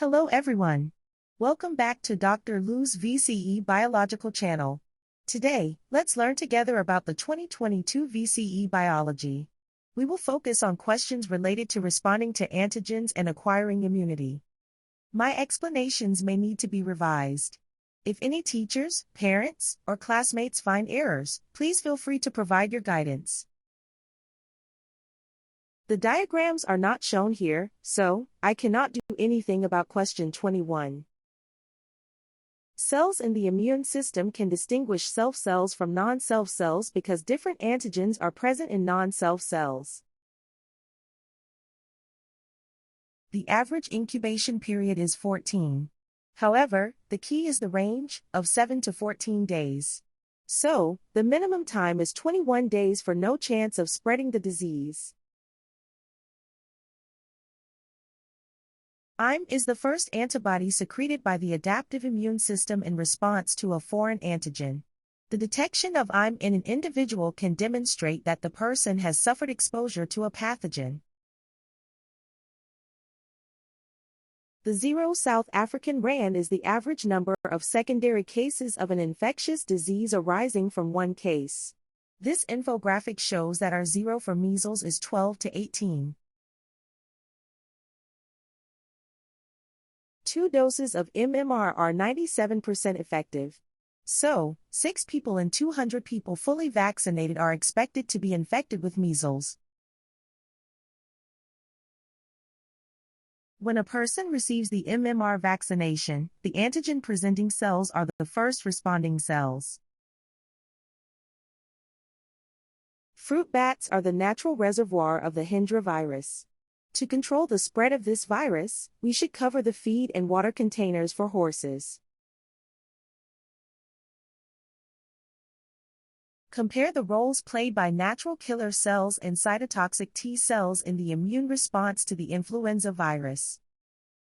Hello everyone. Welcome back to Dr. Lou's VCE Biological channel. Today, let's learn together about the 2022 VCE Biology. We will focus on questions related to responding to antigens and acquiring immunity. My explanations may need to be revised. If any teachers, parents, or classmates find errors, please feel free to provide your guidance. The diagrams are not shown here, so I cannot do anything about question 21. Cells in the immune system can distinguish self cells from non-self cells because different antigens are present in non-self cells. The average incubation period is 14. However, the key is the range of 7 to 14 days. So, the minimum time is 21 days for no chance of spreading the disease. IgM is the first antibody secreted by the adaptive immune system in response to a foreign antigen. The detection of IgM in an individual can demonstrate that the person has suffered exposure to a pathogen. The 0 South African rand is the average number of secondary cases of an infectious disease arising from one case. This infographic shows that our 0 for measles is 12 to 18. 2 doses of MMR are 97% effective. So, 6 people in 200 people fully vaccinated are expected to be infected with measles. When a person receives the MMR vaccination, the antigen-presenting cells are the first responding cells. Fruit bats are the natural reservoir of the Hendra virus. To control the spread of this virus, we should cover the feed and water containers for horses. Compare the roles played by natural killer cells and cytotoxic T cells in the immune response to the influenza virus.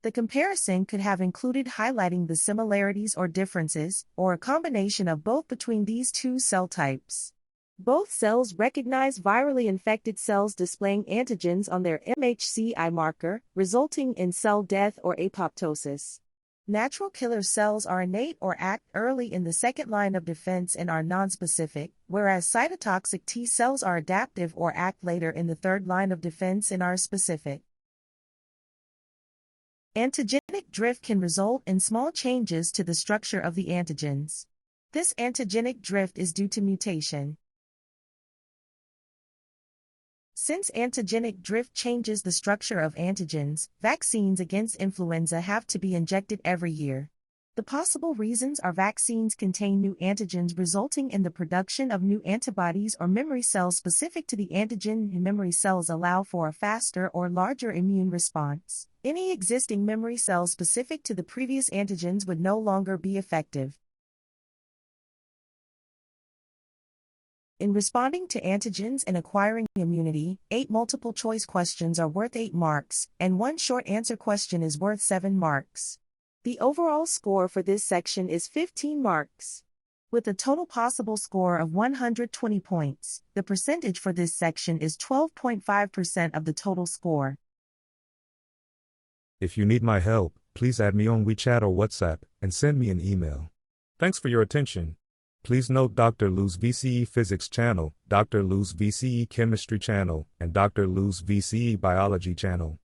The comparison could have included highlighting the similarities or differences, or a combination of both between these two cell types. Both cells recognize virally infected cells displaying antigens on their MHC-I marker, resulting in cell death or apoptosis. Natural killer cells are innate or act early in the second line of defense and are nonspecific, whereas cytotoxic T cells are adaptive or act later in the third line of defense and are specific. Antigenic drift can result in small changes to the structure of the antigens. This antigenic drift is due to mutation. Since antigenic drift changes the structure of antigens, vaccines against influenza have to be injected every year. The possible reasons are vaccines contain new antigens resulting in the production of new antibodies or memory cells specific to the antigen. Memory cells allow for a faster or larger immune response. Any existing memory cells specific to the previous antigens would no longer be effective. In responding to antigens and acquiring immunity, 8 multiple-choice questions are worth 8 marks, and 1 short answer question is worth 7 marks. The overall score for this section is 15 marks. With a total possible score of 120 points, the percentage for this section is 12.5% of the total score. If you need my help, please add me on WeChat or WhatsApp, and send me an email. Thanks for your attention. Please note Dr. Lou's VCE Physics channel, Dr. Lou's VCE Chemistry channel, and Dr. Lou's VCE Biology channel.